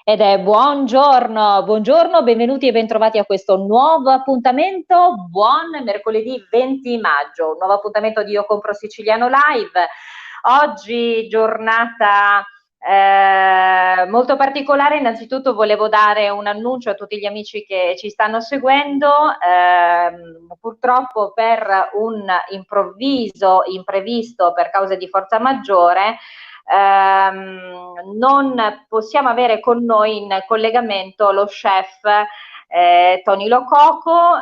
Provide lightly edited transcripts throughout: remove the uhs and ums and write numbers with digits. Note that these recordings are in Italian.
Ed è buongiorno, buongiorno, benvenuti e bentrovati a questo nuovo appuntamento. Buon mercoledì 20 maggio, un nuovo appuntamento di Io Compro Siciliano Live. Oggi giornata molto particolare. Innanzitutto volevo dare un annuncio a tutti gli amici che ci stanno seguendo. Purtroppo per un imprevisto per cause di forza maggiore, non possiamo avere con noi in collegamento lo chef Tony Lococo.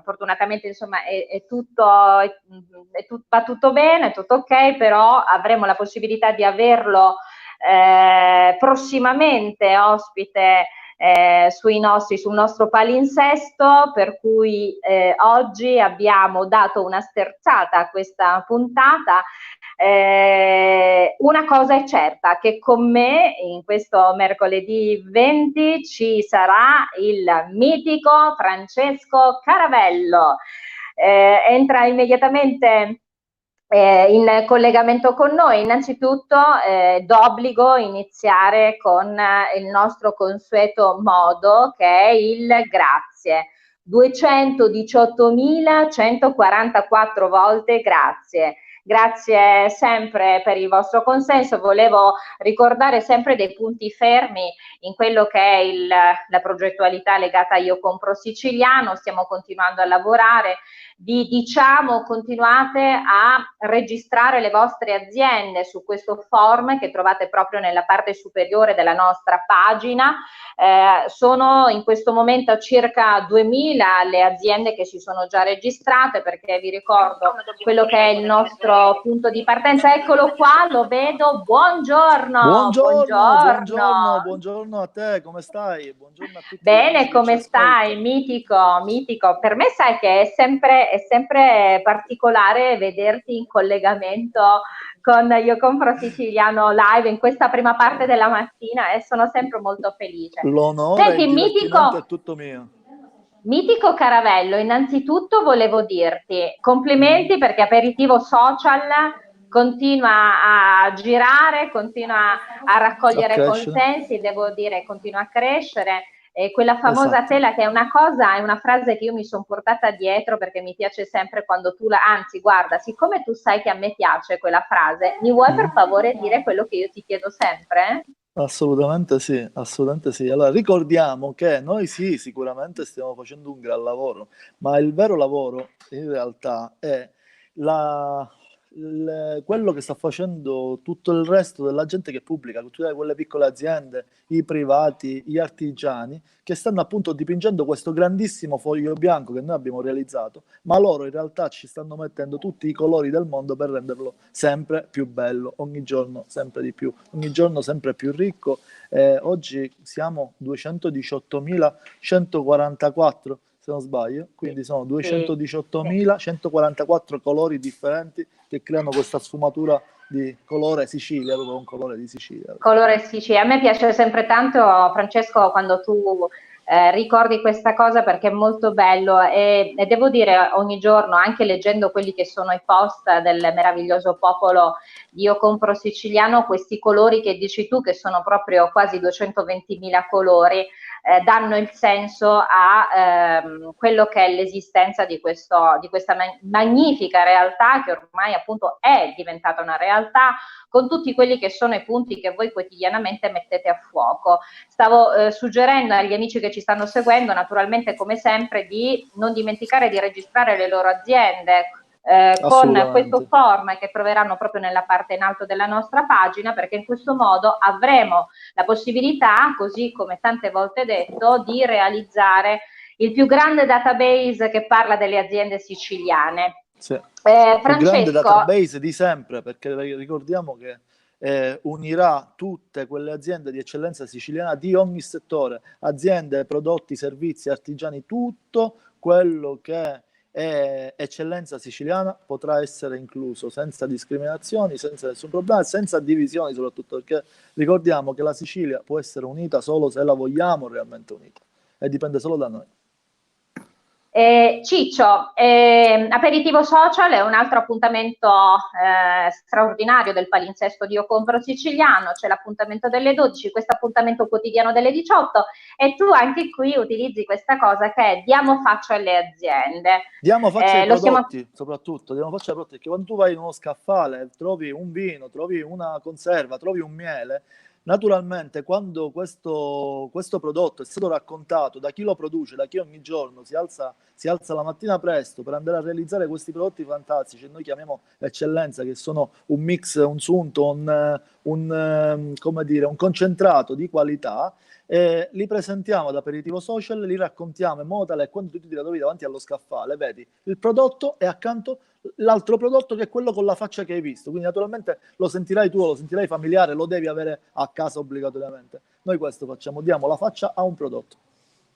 Fortunatamente insomma va tutto bene, è tutto ok, però avremo la possibilità di averlo prossimamente ospite sul nostro palinsesto, per cui oggi abbiamo dato una sterzata a questa puntata. Una cosa è certa, che con me in questo mercoledì 20 ci sarà il mitico Francesco Caravello. Entra immediatamente in collegamento con noi. Innanzitutto d'obbligo iniziare con il nostro consueto modo, che è il grazie. 218.144 volte grazie. Grazie sempre per il vostro consenso. Volevo ricordare sempre dei punti fermi in quello che è la progettualità legata a Io Compro Siciliano. Stiamo continuando a lavorare. Continuate a registrare le vostre aziende su questo form che trovate proprio nella parte superiore della nostra pagina. Sono in questo momento circa 2000 le aziende che si sono già registrate, perché vi ricordo quello che è il nostro punto di partenza. Eccolo qua, lo vedo. Buongiorno, Buongiorno a te, come stai? Buongiorno a tutti gli Bene, amici che ci come stai? ascoltano. Mitico, mitico. Per me sai che è sempre particolare vederti in collegamento con Io Compro Siciliano Live in questa prima parte della mattina, e sono sempre molto felice. L'onore e il Senti, divertimento è tutto mio. Mitico Caravello, innanzitutto volevo dirti complimenti, perché Aperitivo Social continua a girare, continua a A raccogliere crescere. consensi, devo dire, continua a crescere. E quella famosa Esatto. tela, che è una frase che io mi sono portata dietro, perché mi piace sempre quando anzi, guarda, siccome tu sai che a me piace quella frase, mi vuoi per favore dire quello che io ti chiedo sempre? Assolutamente sì, assolutamente sì. Allora, ricordiamo che noi sì, sicuramente stiamo facendo un gran lavoro, ma il vero lavoro in realtà è quello che sta facendo tutto il resto della gente che pubblica, tutte quelle piccole aziende, i privati, gli artigiani, che stanno appunto dipingendo questo grandissimo foglio bianco che noi abbiamo realizzato, ma loro in realtà ci stanno mettendo tutti i colori del mondo per renderlo sempre più bello, ogni giorno sempre di più, ogni giorno sempre più ricco. Oggi siamo 218.144, se non sbaglio, quindi sono Sì, sì. 218.144 colori differenti che creano questa sfumatura di colore Sicilia, proprio un colore di Sicilia. Colore Sicilia. A me piace sempre tanto, Francesco, quando tu ricordi questa cosa, perché è molto bello, e devo dire, ogni giorno, anche leggendo quelli che sono i post del meraviglioso popolo di Io Compro Siciliano, questi colori che dici tu, che sono proprio quasi 220.000 colori, danno il senso a quello che è l'esistenza di questa magnifica realtà, che ormai appunto è diventata una realtà, con tutti quelli che sono i punti che voi quotidianamente mettete a fuoco. Stavo suggerendo agli amici che ci stanno seguendo, naturalmente come sempre, di non dimenticare di registrare le loro aziende con questo Assolutamente. form che troveranno proprio nella parte in alto della nostra pagina, perché in questo modo avremo la possibilità, così come tante volte detto, di realizzare il più grande database che parla delle aziende siciliane. Sì. Il più grande Francesco, database di sempre, perché ricordiamo che unirà tutte quelle aziende di eccellenza siciliana di ogni settore, aziende, prodotti, servizi, artigiani, tutto quello che è eccellenza siciliana potrà essere incluso senza discriminazioni, senza nessun problema, senza divisioni soprattutto, perché ricordiamo che la Sicilia può essere unita solo se la vogliamo realmente unita e dipende solo da noi. Ciccio, Aperitivo Social è un altro appuntamento straordinario del palinsesto di Io Compro Siciliano, c'è l'appuntamento delle 12, questo appuntamento quotidiano delle 18 e tu anche qui utilizzi questa cosa che è diamo faccia alle aziende. Diamo faccia ai prodotti, soprattutto, diamo faccia ai prodotti, perché quando tu vai in uno scaffale, trovi un vino, trovi una conserva, trovi un miele, naturalmente quando questo prodotto è stato raccontato da chi lo produce, da chi ogni giorno si alza la mattina presto per andare a realizzare questi prodotti fantastici, noi chiamiamo eccellenza, che sono un mix, un sunto, come dire, un concentrato di qualità, li presentiamo ad Aperitivo Social, li raccontiamo in modo tale che quando tu ti trovi davanti allo scaffale, vedi il prodotto e accanto l'altro prodotto che è quello con la faccia che hai visto, quindi naturalmente lo sentirai tu, lo sentirai familiare, lo devi avere a casa obbligatoriamente. Noi questo facciamo, diamo la faccia a un prodotto.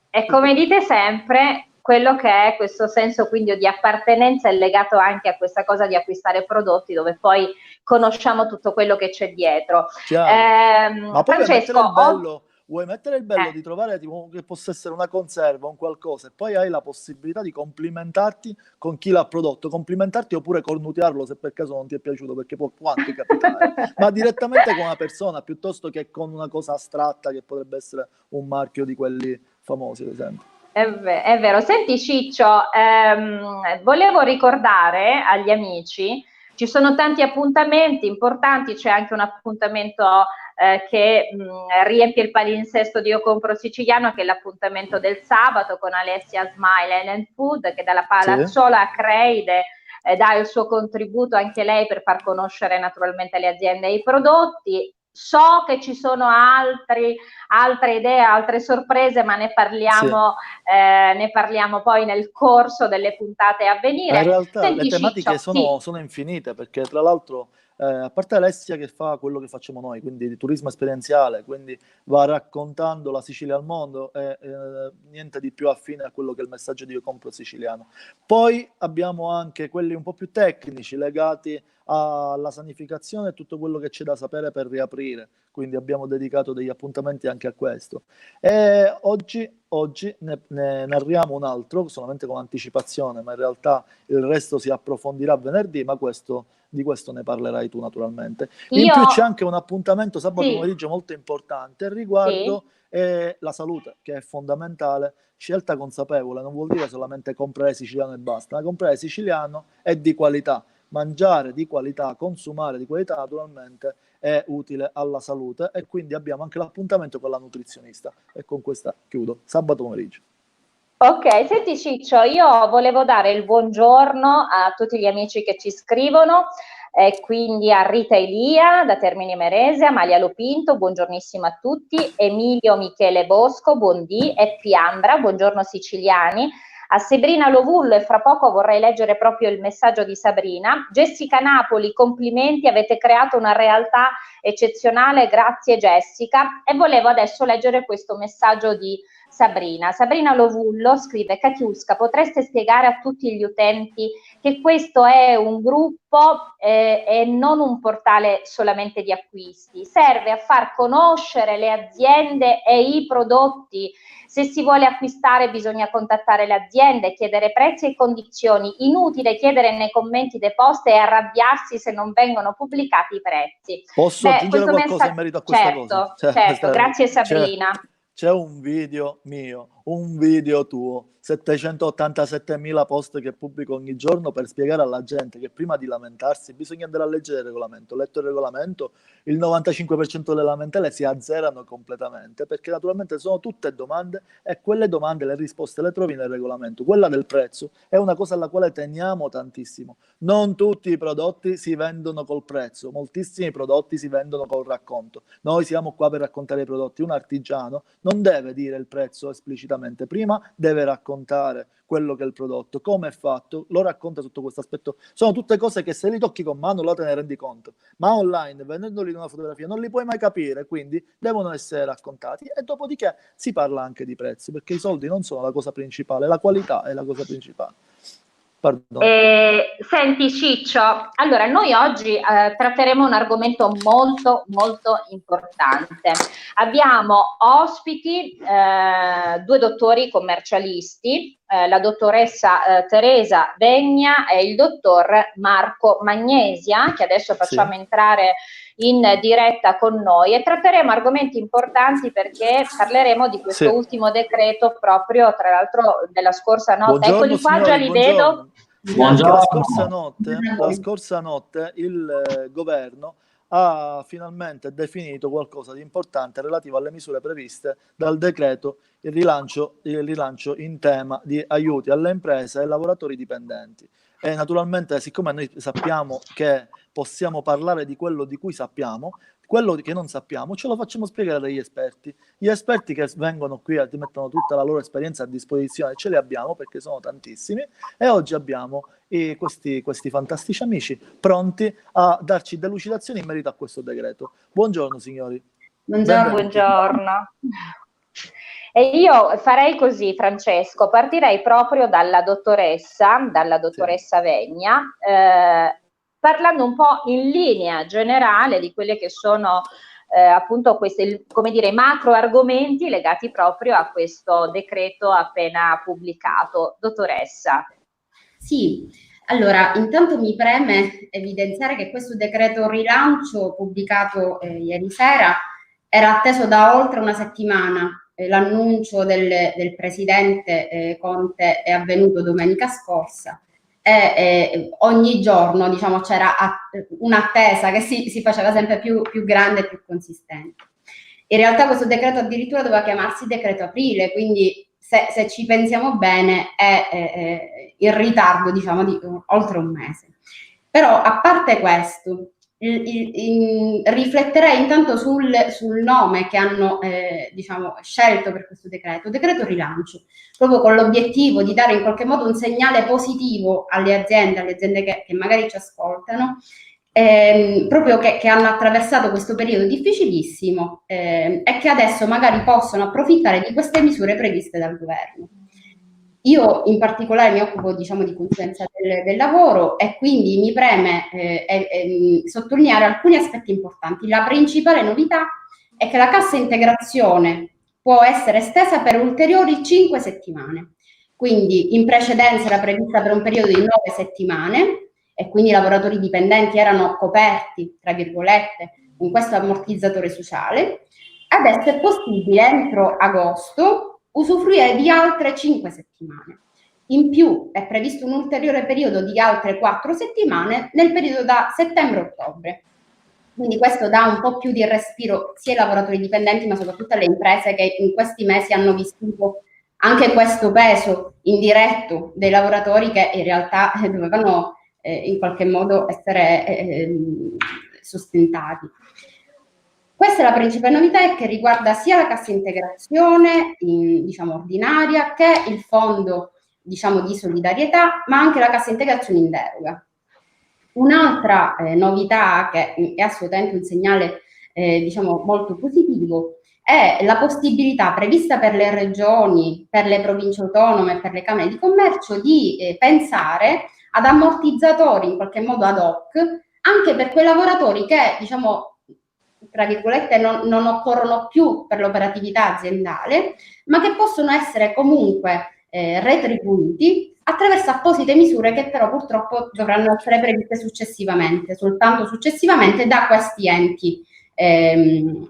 E come dite sempre, quello che è questo senso quindi di appartenenza è legato anche a questa cosa di acquistare prodotti dove poi conosciamo tutto quello che c'è dietro. Ma poi Francesco, vuoi mettere il bello di trovare tipo, che possa essere una conserva, un qualcosa, e poi hai la possibilità di complimentarti con chi l'ha prodotto, complimentarti oppure cornutearlo se per caso non ti è piaciuto, perché può anche capitare, ma direttamente con una persona piuttosto che con una cosa astratta che potrebbe essere un marchio di quelli famosi, ad esempio. È vero. Senti Ciccio, volevo ricordare agli amici, ci sono tanti appuntamenti importanti, c'è anche un appuntamento che riempie il palinsesto di Io Compro Siciliano, che è l'appuntamento del sabato con Alessia Smile and Food, che dalla Palazzola a Creide dà il suo contributo anche lei per far conoscere naturalmente le aziende e i prodotti. So che ci sono altre idee, altre sorprese, ma ne parliamo poi nel corso delle puntate a venire. In realtà le tematiche sono infinite, perché tra l'altro a parte Alessia che fa quello che facciamo noi, quindi di turismo esperienziale, quindi va raccontando la Sicilia al mondo e niente di più affine a quello che è il messaggio di Io Compro Siciliano. Poi abbiamo anche quelli un po' più tecnici legati alla sanificazione e tutto quello che c'è da sapere per riaprire, quindi abbiamo dedicato degli appuntamenti anche a questo. E oggi ne narriamo un altro, solamente con anticipazione, ma in realtà il resto si approfondirà venerdì, ma di questo ne parlerai tu naturalmente. In più c'è anche un appuntamento sabato pomeriggio molto importante riguardo la salute, che è fondamentale. Scelta consapevole non vuol dire solamente comprare siciliano e basta, ma comprare siciliano e di qualità. Mangiare di qualità, consumare di qualità naturalmente è utile alla salute, e quindi abbiamo anche l'appuntamento con la nutrizionista, e con questa chiudo, sabato pomeriggio. Ok, senti Ciccio, io volevo dare il buongiorno a tutti gli amici che ci scrivono, quindi a Rita Elia da Termini Imerese, Amalia Lopinto, buongiornissimo a tutti, Emilio Michele Bosco, buondì, e Piambra, buongiorno siciliani, a Sabrina Lovullo, e fra poco vorrei leggere proprio il messaggio di Sabrina. Jessica Napoli, complimenti, avete creato una realtà eccezionale, grazie Jessica. E volevo adesso leggere questo messaggio di Sabrina. Sabrina Lovullo scrive: Katiuska, potreste spiegare a tutti gli utenti che questo è un gruppo e non un portale solamente di acquisti, serve a far conoscere le aziende e i prodotti. Se si vuole acquistare bisogna contattare le aziende, chiedere prezzi e condizioni, inutile chiedere nei commenti dei post e arrabbiarsi se non vengono pubblicati i prezzi. Posso aggiungere qualcosa in merito a questa cosa? Certo, grazie Sabrina. C'è un video mio, un video tuo, 787.000 post che pubblico ogni giorno per spiegare alla gente che prima di lamentarsi bisogna andare a leggere il regolamento. Letto il regolamento, il 95% delle lamentele si azzerano completamente, perché naturalmente sono tutte domande, e quelle domande, le risposte le trovi nel regolamento. Quella del prezzo è una cosa alla quale teniamo tantissimo. Non tutti i prodotti si vendono col prezzo, moltissimi prodotti si vendono col racconto. Noi siamo qua per raccontare i prodotti. Un artigiano non deve dire il prezzo esplicitamente, prima deve raccontare quello che è il prodotto, come è fatto, lo racconta sotto questo aspetto. Sono tutte cose che se li tocchi con mano là te ne rendi conto, ma online, vedendoli in una fotografia, non li puoi mai capire, quindi devono essere raccontati. E dopodiché si parla anche di prezzi, perché i soldi non sono la cosa principale, la qualità è la cosa principale. Senti Ciccio, allora noi oggi tratteremo un argomento molto molto importante. Abbiamo ospiti due dottori commercialisti la dottoressa Teresa Vegna e il dottor Marco Magnesia, che adesso facciamo entrare in diretta con noi, e tratteremo argomenti importanti perché parleremo di questo ultimo decreto proprio, tra l'altro, della scorsa notte. Buongiorno, eccoli qua, signori, già li vedo. La scorsa notte il governo ha finalmente definito qualcosa di importante relativo alle misure previste dal decreto il rilancio in tema di aiuti alle imprese e ai lavoratori dipendenti. E naturalmente, siccome noi sappiamo che possiamo parlare di quello di cui sappiamo, quello che non sappiamo ce lo facciamo spiegare dagli esperti. Gli esperti che vengono qui e ti mettono tutta la loro esperienza a disposizione, ce li abbiamo perché sono tantissimi, e oggi abbiamo questi fantastici amici pronti a darci delucidazioni in merito a questo decreto. Buongiorno signori. Buongiorno. E io farei così, Francesco, partirei proprio dalla dottoressa Vegna, parlando un po' in linea generale di quelle che sono appunto questi, come dire, macro argomenti legati proprio a questo decreto appena pubblicato. Dottoressa. Sì, allora intanto mi preme evidenziare che questo decreto rilancio pubblicato ieri sera era atteso da oltre una settimana. L'annuncio del presidente Conte è avvenuto domenica scorsa e ogni giorno, diciamo, c'era un'attesa che si faceva sempre più grande e più consistente. In realtà questo decreto addirittura doveva chiamarsi decreto aprile, quindi se ci pensiamo bene è in ritardo, diciamo, di oltre un mese. Però a parte questo, rifletterei intanto sul nome che hanno diciamo, scelto per questo decreto rilancio, proprio con l'obiettivo di dare in qualche modo un segnale positivo alle aziende che magari ci ascoltano, proprio che hanno attraversato questo periodo difficilissimo e che adesso magari possono approfittare di queste misure previste dal governo. Io in particolare mi occupo, diciamo, di consulenza del lavoro e quindi mi preme sottolineare alcuni aspetti importanti. La principale novità è che la cassa integrazione può essere estesa per ulteriori 5 settimane. Quindi in precedenza era prevista per un periodo di 9 settimane e quindi i lavoratori dipendenti erano coperti, tra virgolette, con questo ammortizzatore sociale. Adesso è possibile entro agosto usufruire di altre 5 settimane. In più è previsto un ulteriore periodo di altre 4 settimane nel periodo da settembre a ottobre. Quindi questo dà un po' più di respiro sia ai lavoratori dipendenti ma soprattutto alle imprese che in questi mesi hanno vissuto anche questo peso indiretto dei lavoratori che in realtà dovevano in qualche modo essere sostentati. Questa è la principale novità che riguarda sia la cassa integrazione diciamo ordinaria che il fondo diciamo di solidarietà, ma anche la cassa integrazione in deroga. Un'altra novità che è assolutamente un segnale diciamo molto positivo è la possibilità prevista per le regioni, per le province autonome, per le camere di commercio di pensare ad ammortizzatori in qualche modo ad hoc anche per quei lavoratori che diciamo tra virgolette non occorrono più per l'operatività aziendale, ma che possono essere comunque retribuiti attraverso apposite misure che però purtroppo dovranno essere previste soltanto successivamente da questi enti,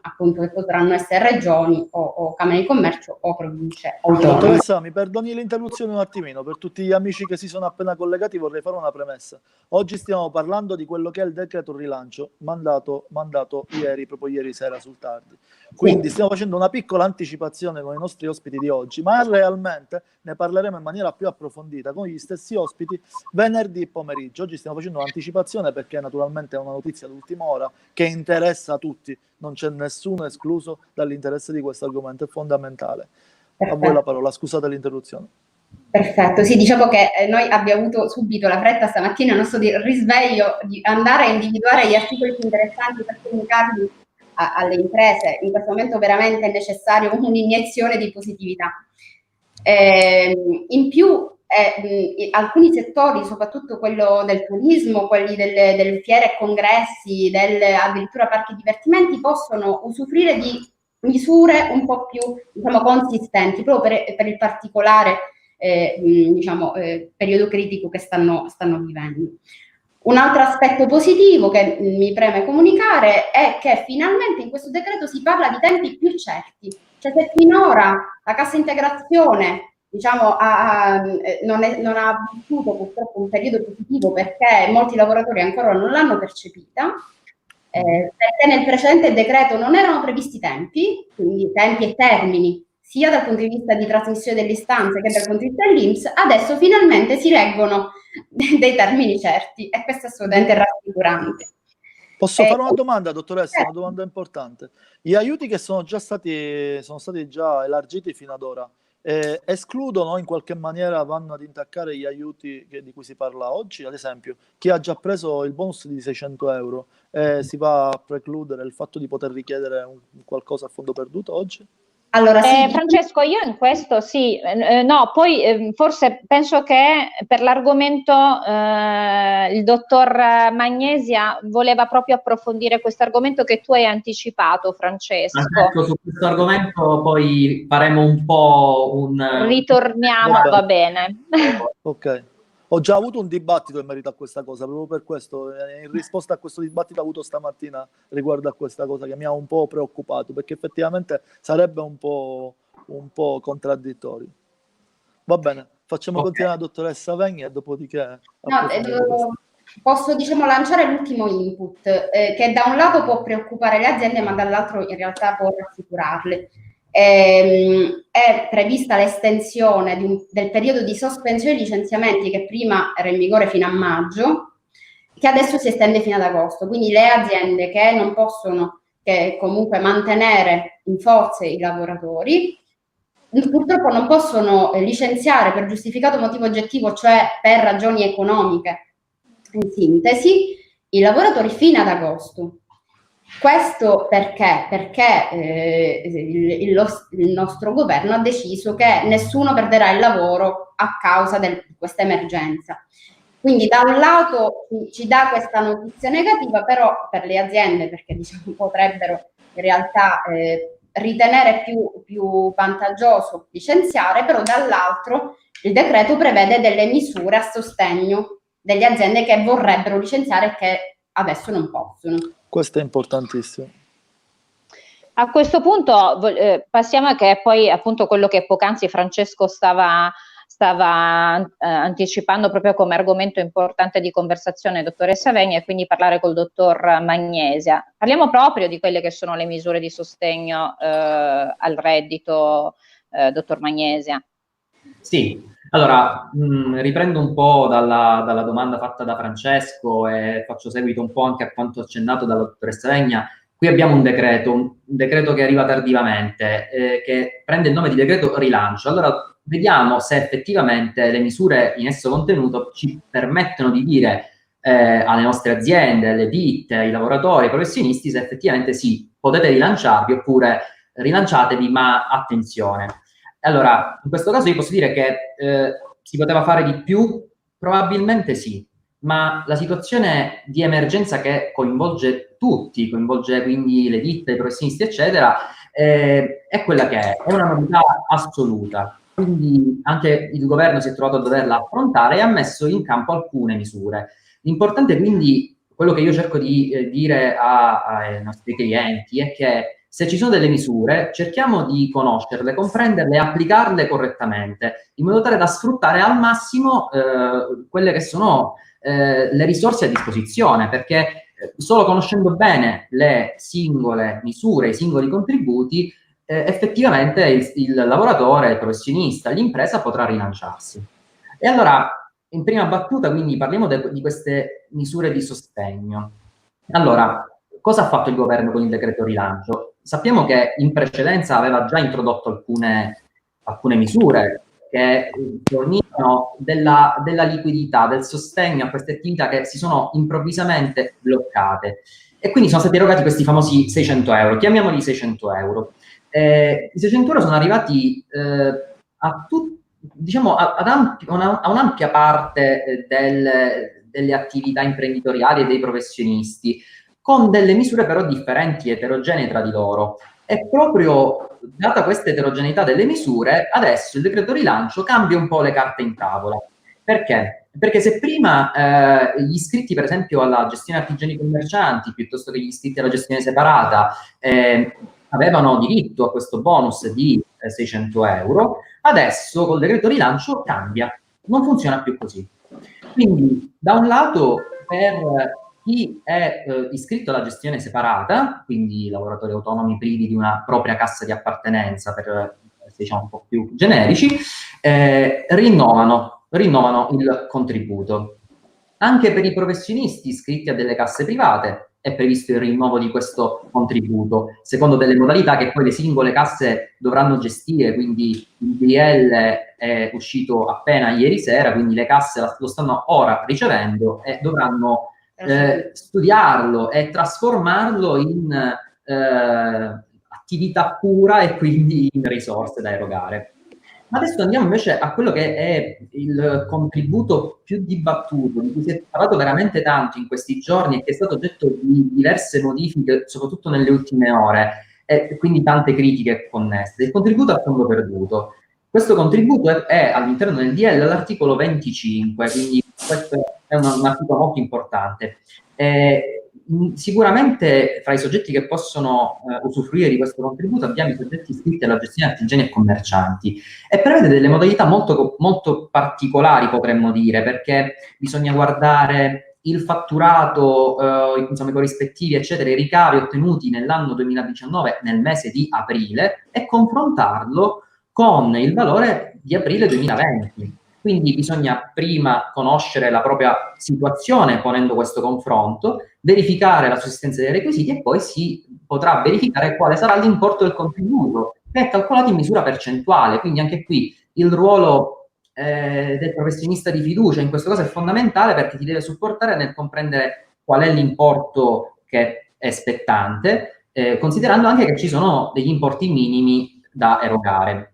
appunto che potranno essere regioni o camere di commercio o province autonome. Dottoressa, mi perdoni l'interruzione un attimino, per tutti gli amici che si sono appena collegati vorrei fare una premessa. Oggi stiamo parlando di quello che è il decreto rilancio mandato proprio ieri sera sul tardi. Quindi stiamo facendo una piccola anticipazione con i nostri ospiti di oggi, ma realmente ne parleremo in maniera più approfondita con gli stessi ospiti venerdì pomeriggio. Oggi stiamo facendo un'anticipazione perché naturalmente è una notizia d'ultima ora che interessa a tutti, non c'è nessuno escluso dall'interesse di questo argomento, è fondamentale. A voi la parola, scusate l'interruzione. Perfetto, sì, diciamo che noi abbiamo avuto subito la fretta stamattina, il nostro risveglio, di andare a individuare gli articoli più interessanti per comunicarli alle imprese. In questo momento veramente è necessario un'iniezione di positività. In più alcuni settori, soprattutto quello del turismo, quelli delle fiere e congressi, addirittura parchi divertimenti, possono usufruire di misure un po' più diciamo, consistenti, proprio per il particolare periodo critico che stanno vivendo. Un altro aspetto positivo che mi preme comunicare è che finalmente in questo decreto si parla di tempi più certi. Cioè, se finora la cassa integrazione non ha vissuto purtroppo un periodo positivo perché molti lavoratori ancora non l'hanno percepita, perché nel precedente decreto non erano previsti tempi, quindi tempi e termini, sia dal punto di vista di trasmissione delle istanze che dal punto di vista dell'INPS, adesso finalmente si leggono dei termini certi e questo è assolutamente rassicurante. Posso fare una domanda, dottoressa? Una domanda importante. Gli aiuti che sono stati già elargiti fino ad ora, escludono in qualche maniera, vanno ad intaccare gli aiuti di cui si parla oggi? Ad esempio, chi ha già preso il bonus di 600 euro, si va a precludere il fatto di poter richiedere qualcosa a fondo perduto oggi? Allora, sì. Francesco, io in questo sì, no, poi forse penso che per l'argomento il dottor Magnesia voleva proprio approfondire questo argomento che tu hai anticipato, Francesco. Su questo argomento poi faremo un po' ritorniamo, va bene. Ok. Ho già avuto un dibattito in merito a questa cosa, proprio per questo, in risposta a questo dibattito avuto stamattina riguardo a questa cosa che mi ha un po' preoccupato, perché effettivamente sarebbe un po' contraddittorio. Va bene, facciamo continuare la dottoressa Vegni e dopodiché... Posso lanciare l'ultimo input, che da un lato può preoccupare le aziende, ma dall'altro in realtà può rassicurarle. È prevista l'estensione del periodo di sospensione dei licenziamenti che prima era in vigore fino a maggio, che adesso si estende fino ad agosto, quindi le aziende che non possono comunque mantenere in forze i lavoratori purtroppo non possono licenziare per giustificato motivo oggettivo, cioè per ragioni economiche, in sintesi, i lavoratori fino ad agosto. Questo perché? Perché il nostro governo ha deciso che nessuno perderà il lavoro a causa di questa emergenza. Quindi da un lato ci dà questa notizia negativa, però per le aziende, perché potrebbero in realtà ritenere più vantaggioso licenziare, però dall'altro il decreto prevede delle misure a sostegno delle aziende che vorrebbero licenziare e che adesso non possono. Questo è importantissimo. A questo punto passiamo a che poi appunto quello che poc'anzi Francesco stava anticipando proprio come argomento importante di conversazione, dottoressa Vegni, e quindi parlare col dottor Magnesia. Parliamo proprio di quelle che sono le misure di sostegno al reddito, dottor Magnesia. Sì, allora riprendo un po' dalla domanda fatta da Francesco e faccio seguito un po' anche a quanto accennato dalla dottoressa Vegna. Qui abbiamo un decreto che arriva tardivamente, che prende il nome di decreto rilancio. Allora vediamo se effettivamente le misure in esso contenute ci permettono di dire alle nostre aziende, alle ditte, ai lavoratori, ai professionisti, se effettivamente sì, potete rilanciarvi oppure rilanciatevi, ma attenzione. Allora, in questo caso io posso dire che si poteva fare di più? Probabilmente sì, ma la situazione di emergenza che coinvolge tutti, coinvolge quindi le ditte, i professionisti, eccetera, è quella che è una novità assoluta. Quindi anche il governo si è trovato a doverla affrontare e ha messo in campo alcune misure. L'importante quindi, quello che io cerco di dire ai nostri clienti è che se ci sono delle misure, cerchiamo di conoscerle, comprenderle e applicarle correttamente, in modo tale da sfruttare al massimo quelle che sono le risorse a disposizione, perché solo conoscendo bene le singole misure, i singoli contributi, effettivamente il lavoratore, il professionista, l'impresa potrà rilanciarsi. E allora, in prima battuta, quindi parliamo di queste misure di sostegno. Allora, cosa ha fatto il governo con il decreto rilancio? Sappiamo che in precedenza aveva già introdotto alcune misure che fornivano della liquidità, del sostegno a queste attività che si sono improvvisamente bloccate. E quindi sono stati erogati questi famosi 600 euro, chiamiamoli 600 euro. I 600 euro sono arrivati a un'ampia parte delle attività imprenditoriali e dei professionisti, con delle misure però differenti, eterogenee tra di loro. E proprio data questa eterogeneità delle misure, adesso il decreto rilancio cambia un po' le carte in tavola. Perché? Perché se prima gli iscritti, per esempio, alla gestione artigiani commercianti, piuttosto che gli iscritti alla gestione separata, avevano diritto a questo bonus di 600 euro, adesso col decreto rilancio cambia, non funziona più così. Quindi, da un lato, per chi è iscritto alla gestione separata, quindi lavoratori autonomi privi di una propria cassa di appartenenza, per diciamo un po' più generici, rinnovano il contributo. Anche per i professionisti iscritti a delle casse private è previsto il rinnovo di questo contributo, secondo delle modalità che poi le singole casse dovranno gestire, quindi il DL è uscito appena ieri sera, quindi le casse lo stanno ora ricevendo e dovranno studiarlo e trasformarlo in attività pura e quindi in risorse da erogare. Adesso andiamo invece a quello che è il contributo più dibattuto, di cui si è parlato veramente tanto in questi giorni e che è stato oggetto di diverse modifiche, soprattutto nelle ultime ore, e quindi tante critiche connesse. Il contributo a fondo perduto. Questo contributo è all'interno del DL all'articolo 25, quindi questo è un articolo molto importante. Sicuramente fra i soggetti che possono usufruire di questo contributo abbiamo i soggetti iscritti alla gestione artigiani e commercianti e prevede delle modalità molto, molto particolari, potremmo dire, perché bisogna guardare il fatturato, insomma, i corrispettivi, eccetera, i ricavi ottenuti nell'anno 2019 nel mese di aprile e confrontarlo con il valore di aprile 2020. Quindi bisogna prima conoscere la propria situazione ponendo questo confronto, verificare la sussistenza dei requisiti e poi si potrà verificare quale sarà l'importo del contributo, che è calcolato in misura percentuale. Quindi anche qui il ruolo del professionista di fiducia in questo caso è fondamentale, perché ti deve supportare nel comprendere qual è l'importo che è spettante, considerando anche che ci sono degli importi minimi da erogare.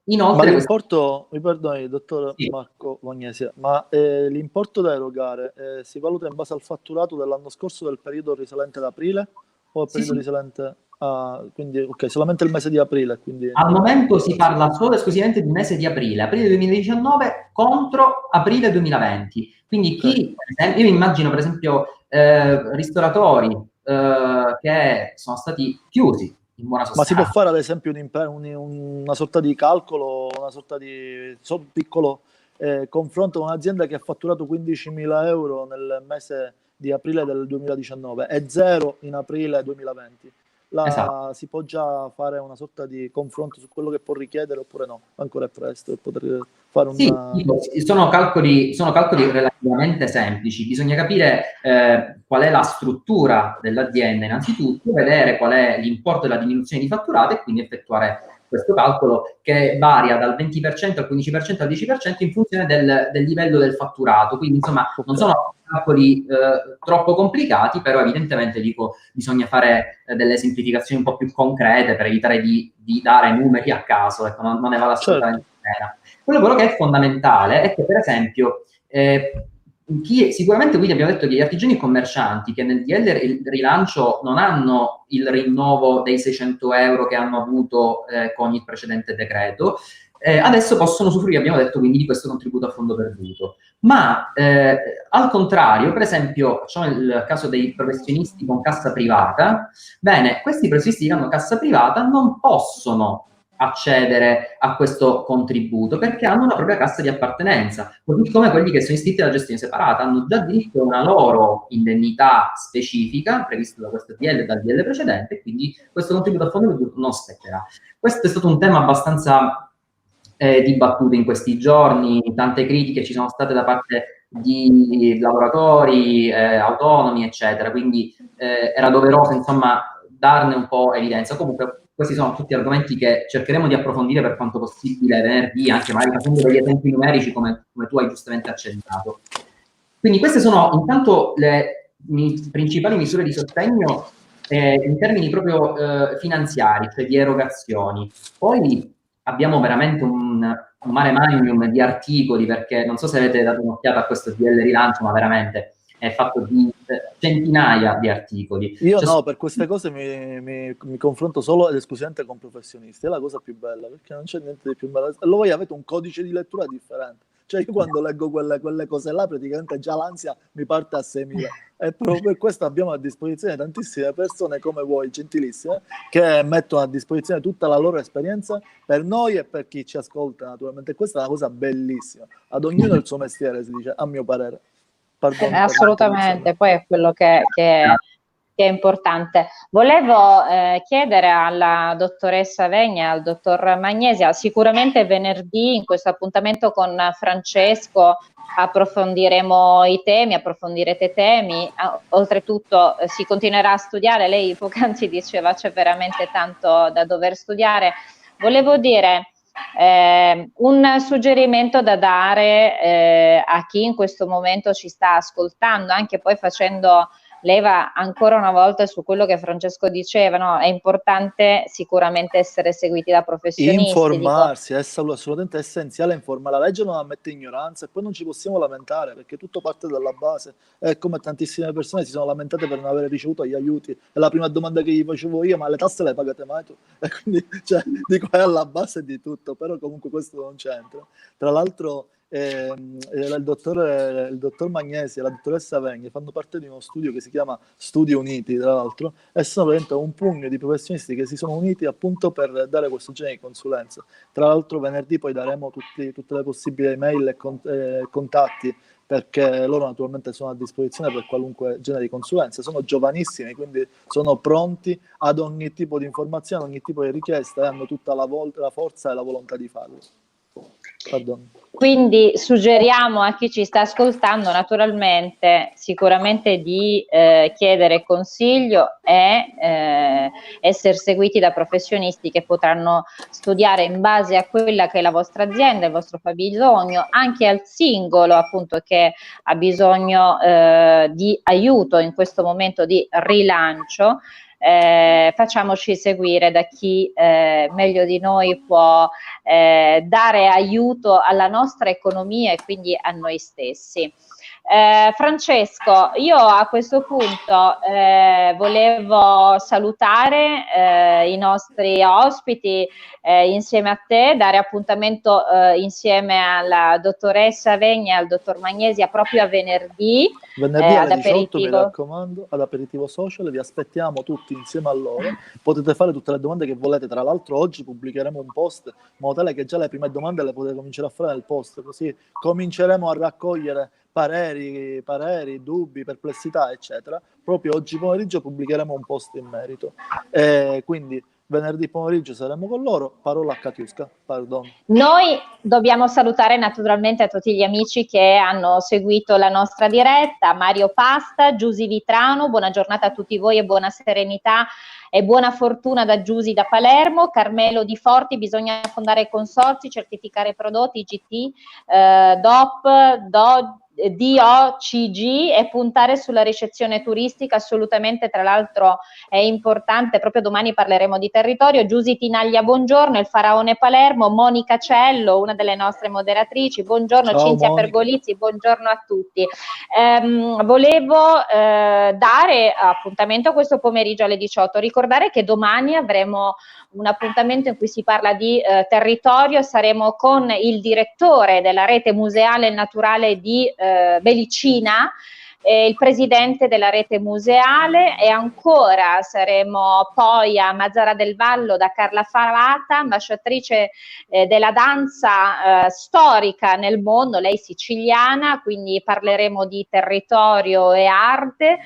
Inoltre, ma l'importo, mi perdoni, dottor sì. Marco Vognesi, ma l'importo da erogare si valuta in base al fatturato dell'anno scorso del periodo risalente ad aprile o al periodo risalente a, quindi ok, solamente il mese di aprile? Quindi al momento si parla solo e esclusivamente di mese di aprile 2019 contro aprile 2020. Quindi chi, io mi immagino per esempio ristoratori che sono stati chiusi, in buona sostanza. Ma si può fare ad esempio una sorta di calcolo, una sorta di piccolo confronto con un'azienda che ha fatturato 15.000 euro nel mese di aprile del 2019 e 0 in aprile 2020? Esatto. Si può già fare una sorta di confronto su quello che può richiedere oppure no? Ancora è presto per poter fare una... Sì, sono calcoli relativamente semplici. Bisogna capire qual è la struttura dell'azienda innanzitutto, vedere qual è l'importo della diminuzione di fatturato e quindi effettuare questo calcolo che varia dal 20% al 15% al 10% in funzione del livello del fatturato. Quindi insomma non sono calcoli troppo complicati, però evidentemente bisogna fare delle semplificazioni un po' più concrete per evitare di dare numeri a caso, ecco, non ne vale assolutamente pena. Quello che è fondamentale è che, per esempio, sicuramente quindi abbiamo detto che gli artigiani e commercianti che nel DL il rilancio non hanno il rinnovo dei 600 euro che hanno avuto con il precedente decreto, adesso possono usufruire, abbiamo detto, quindi di questo contributo a fondo perduto. Ma al contrario, per esempio, facciamo il caso dei professionisti con cassa privata, bene, questi professionisti che hanno cassa privata non possono accedere a questo contributo perché hanno una propria cassa di appartenenza, così come quelli che sono iscritti alla gestione separata hanno già diritto a una loro indennità specifica prevista da questo DL e dal DL precedente, quindi questo contributo a fondo perduto non spetterà. Questo è stato un tema abbastanza dibattuto in questi giorni, tante critiche ci sono state da parte di lavoratori autonomi, eccetera, quindi era doveroso insomma darne un po' evidenza. Comunque questi sono tutti argomenti che cercheremo di approfondire per quanto possibile venerdì, anche magari facendo degli esempi numerici come tu hai giustamente accennato. Quindi queste sono intanto le principali misure di sostegno in termini proprio finanziari, cioè di erogazioni. Poi abbiamo veramente un mare magnum di articoli, perché non so se avete dato un'occhiata a questo DL rilancio, ma veramente è fatto di centinaia di articoli. Io no, per queste cose mi confronto solo ed esclusivamente con professionisti, è la cosa più bella, perché non c'è niente di più bello. E voi avete un codice di lettura differente. Cioè io quando leggo quelle cose là, praticamente già l'ansia mi parte a 6.000. E proprio per questo abbiamo a disposizione tantissime persone come voi, gentilissime, che mettono a disposizione tutta la loro esperienza per noi e per chi ci ascolta, naturalmente. Questa è una cosa bellissima. Ad ognuno il suo mestiere, si dice, a mio parere. Pardon, Assolutamente, poi è quello che è importante. Volevo chiedere alla dottoressa Vegna e al dottor Magnesia, sicuramente venerdì in questo appuntamento con Francesco approfondiremo i temi, approfondirete temi, oltretutto si continuerà a studiare, lei poc'anzi diceva c'è veramente tanto da dover studiare. Volevo dire un suggerimento da dare a chi in questo momento ci sta ascoltando, anche poi facendo leva ancora una volta su quello che Francesco diceva, no? È importante sicuramente essere seguiti da professionisti. Informarsi, è assolutamente essenziale informare. La legge non ammette ignoranza e poi non ci possiamo lamentare perché tutto parte dalla base. È come tantissime persone si sono lamentate per non aver ricevuto gli aiuti. È la prima domanda che gli facevo io, ma le tasse le pagate mai tu? E quindi, cioè, dico, è alla base di tutto, però comunque questo non c'entra. Tra l'altro il dottor Magnesi e la dottoressa Vegni fanno parte di uno studio che si chiama Studi Uniti, tra l'altro, e sono veramente un pugno di professionisti che si sono uniti appunto per dare questo genere di consulenza. Tra l'altro venerdì poi daremo tutte le possibili email e contatti, perché loro naturalmente sono a disposizione per qualunque genere di consulenza, sono giovanissimi, quindi sono pronti ad ogni tipo di informazione, ad ogni tipo di richiesta e hanno tutta la forza e la volontà di farlo. Pardon. Quindi suggeriamo a chi ci sta ascoltando naturalmente sicuramente di chiedere consiglio e essere seguiti da professionisti che potranno studiare in base a quella che è la vostra azienda, il vostro fabbisogno, anche al singolo appunto che ha bisogno di aiuto in questo momento di rilancio. Facciamoci seguire da chi meglio di noi può dare aiuto alla nostra economia e quindi a noi stessi. Francesco, io a questo punto volevo salutare i nostri ospiti insieme a te, dare appuntamento insieme alla dottoressa Vegna e al dottor Magnesia proprio a venerdì. Venerdì alle 18, mi raccomando, ad Aperitivo Social, vi aspettiamo tutti insieme a loro, potete fare tutte le domande che volete, tra l'altro oggi pubblicheremo un post in modo tale che già le prime domande le potete cominciare a fare nel post, così cominceremo a raccogliere pareri, dubbi, perplessità, eccetera. Proprio oggi pomeriggio pubblicheremo un post in merito. Quindi venerdì pomeriggio saremo con loro. Parola a Katiuska, pardon. Noi dobbiamo salutare naturalmente a tutti gli amici che hanno seguito la nostra diretta, Mario Pasta, Giusy Vitrano, buona giornata a tutti voi e buona serenità e buona fortuna da Giusy da Palermo, Carmelo Di Forti, bisogna fondare consorzi, certificare prodotti, IGT, DOP, DOCG e puntare sulla ricezione turistica, assolutamente, tra l'altro è importante, proprio domani parleremo di territorio. Giusy Tinaglia, buongiorno, il Faraone Palermo, Monica Cello, una delle nostre moderatrici, buongiorno. Ciao, Cinzia Monica Pergolizzi, buongiorno a tutti. Volevo dare appuntamento questo pomeriggio alle 18, ricordare che domani avremo un appuntamento in cui si parla di territorio, saremo con il direttore della rete museale e naturale di Belicina, il presidente della rete museale, e ancora saremo poi a Mazzara del Vallo da Carla Farata, ambasciatrice della danza storica nel mondo, lei siciliana, quindi parleremo di territorio e arte.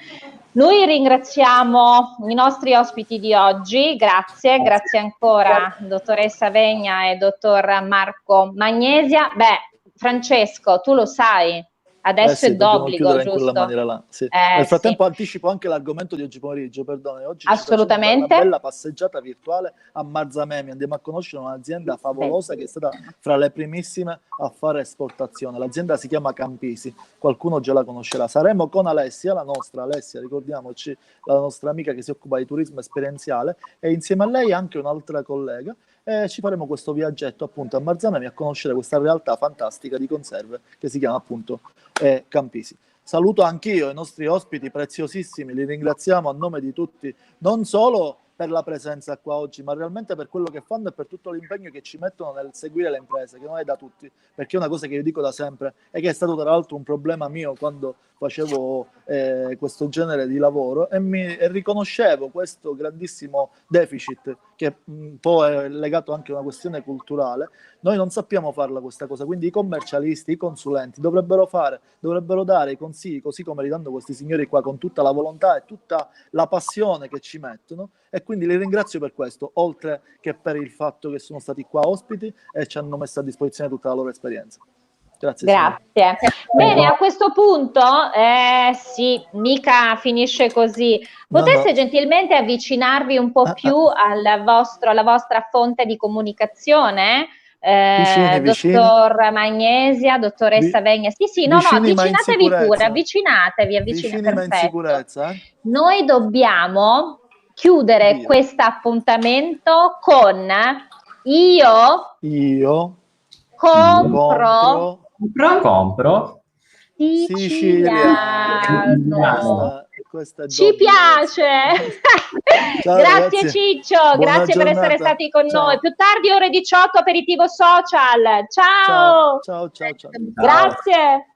Noi ringraziamo i nostri ospiti di oggi, grazie ancora dottoressa Vegna e dottor Marco Magnesia. Beh, Francesco, tu lo sai, adesso è d'obbligo, giusto? In quella maniera là, sì. Nel frattempo anticipo anche l'argomento di oggi pomeriggio, perdone, oggi assolutamente una bella passeggiata virtuale a Marzamemi, andiamo a conoscere un'azienda favolosa che è stata fra le primissime a fare esportazione, l'azienda si chiama Campisi, qualcuno già la conoscerà. Saremo con Alessia, la nostra Alessia, ricordiamoci, la nostra amica che si occupa di turismo esperienziale, e insieme a lei anche un'altra collega, e ci faremo questo viaggetto appunto a Marzamemi a conoscere questa realtà fantastica di conserve che si chiama appunto Campisi. Saluto anch'io i nostri ospiti preziosissimi, li ringraziamo a nome di tutti, non solo per la presenza qua oggi, ma realmente per quello che fanno e per tutto l'impegno che ci mettono nel seguire le imprese, che non è da tutti, perché è una cosa che io dico da sempre e che è stato tra l'altro un problema mio quando facevo questo genere di lavoro, e riconoscevo questo grandissimo deficit che un po' è legato anche a una questione culturale. Noi non sappiamo farla questa cosa, quindi i commercialisti, i consulenti dovrebbero dare i consigli, così come li danno questi signori qua, con tutta la volontà e tutta la passione che ci mettono, e quindi li ringrazio per questo, oltre che per il fatto che sono stati qua ospiti e ci hanno messo a disposizione tutta la loro esperienza. Grazie. Bene, a questo punto, sì, mica finisce così. Poteste gentilmente avvicinarvi un po' più alla vostra fonte di comunicazione? Vicini. Dottor Magnesia, dottoressa Vegna. Sì, no, avvicinatevi pure, avvicinatevi, ma in sicurezza. Noi dobbiamo chiudere questo appuntamento con io compro siciliano. Ci piace. Ciao, grazie Ciccio, grazie per essere stati con noi. Più tardi ore 18 aperitivo social. Ciao. Ciao. Grazie.